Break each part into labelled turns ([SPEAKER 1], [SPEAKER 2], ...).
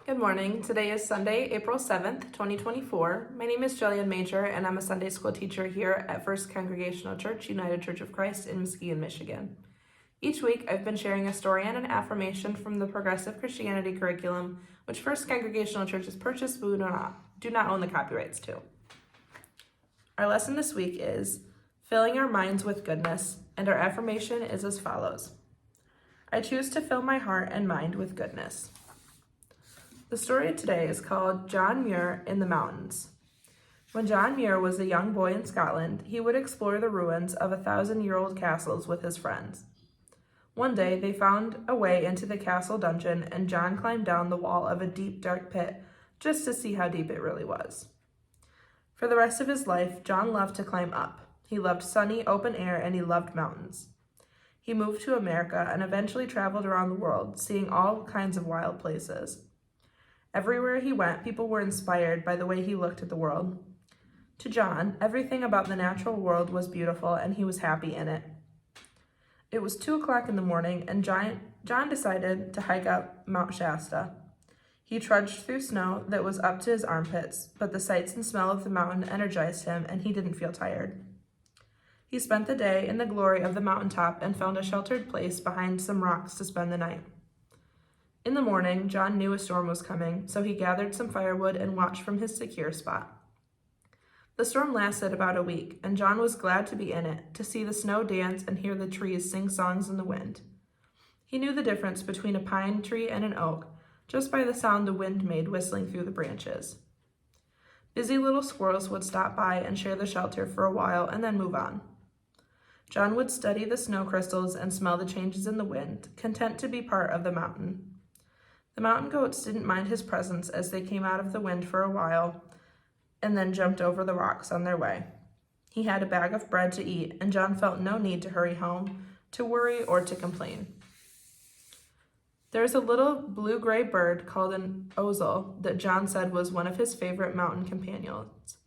[SPEAKER 1] Good morning. Today is Sunday, April 7th, 2024. My name is Jillian Major, and I'm a Sunday school teacher here at First Congregational Church, United Church of Christ in Muskegon, Michigan. Each week, I've been sharing a story and an affirmation from the Progressive Christianity curriculum, which First Congregational Church has purchased but do not own the copyrights to. Our lesson this week is filling our minds with goodness, and our affirmation is as follows. I choose to fill my heart and mind with goodness. The story today is called John Muir in the Mountains. When John Muir was a young boy in Scotland, he would explore the ruins of 1,000-year-old castles with his friends. One day, they found a way into the castle dungeon, and John climbed down the wall of a deep, dark pit just to see how deep it really was. For the rest of his life, John loved to climb up. He loved sunny, open air, and he loved mountains. He moved to America and eventually traveled around the world, seeing all kinds of wild places. Everywhere he went, people were inspired by the way he looked at the world. To John, everything about the natural world was beautiful, and he was happy in it. It was 2 o'clock in the morning, and John decided to hike up Mount Shasta. He trudged through snow that was up to his armpits, but the sights and smell of the mountain energized him, and he didn't feel tired. He spent the day in the glory of the mountaintop and found a sheltered place behind some rocks to spend the night. In the morning, John knew a storm was coming, so he gathered some firewood and watched from his secure spot. The storm lasted about a week, and John was glad to be in it, to see the snow dance and hear the trees sing songs in the wind. He knew the difference between a pine tree and an oak, just by the sound the wind made whistling through the branches. Busy little squirrels would stop by and share the shelter for a while and then move on. John would study the snow crystals and smell the changes in the wind, content to be part of the mountain. The mountain goats didn't mind his presence as they came out of the wind for a while and then jumped over the rocks on their way. He had a bag of bread to eat, and John felt no need to hurry home, to worry, or to complain. There is a little blue-gray bird called an owzel that John said was one of his favorite mountain companions.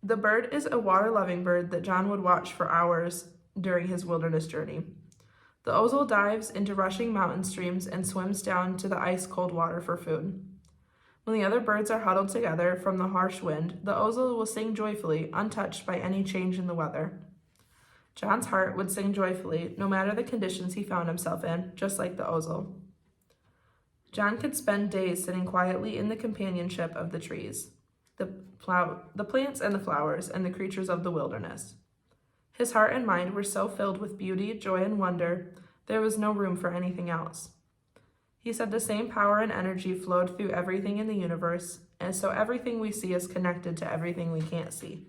[SPEAKER 1] The bird is a water-loving bird that John would watch for hours during his wilderness journey. The owzel dives into rushing mountain streams and swims down to the ice-cold water for food. When the other birds are huddled together from the harsh wind, the owzel will sing joyfully, untouched by any change in the weather. John's heart would sing joyfully, no matter the conditions he found himself in, just like the owzel. John could spend days sitting quietly in the companionship of the trees, the plants and the flowers, and the creatures of the wilderness. His heart and mind were so filled with beauty, joy, and wonder, there was no room for anything else. He said the same power and energy flowed through everything in the universe, and so everything we see is connected to everything we can't see.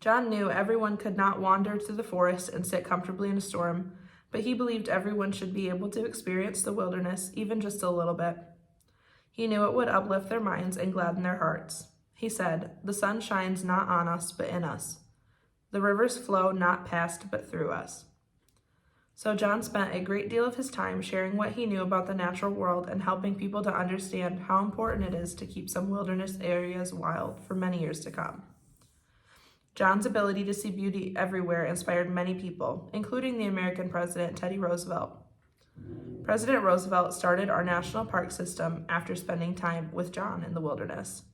[SPEAKER 1] John knew everyone could not wander to the forest and sit comfortably in a storm, but he believed everyone should be able to experience the wilderness even just a little bit. He knew it would uplift their minds and gladden their hearts. He said, "The sun shines not on us, but in us. The rivers flow not past, but through us." So John spent a great deal of his time sharing what he knew about the natural world and helping people to understand how important it is to keep some wilderness areas wild for many years to come. John's ability to see beauty everywhere inspired many people, including the American president, Teddy Roosevelt. President Roosevelt started our national park system after spending time with John in the wilderness.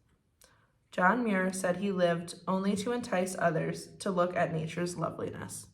[SPEAKER 1] John Muir said he lived only to entice others to look at nature's loveliness.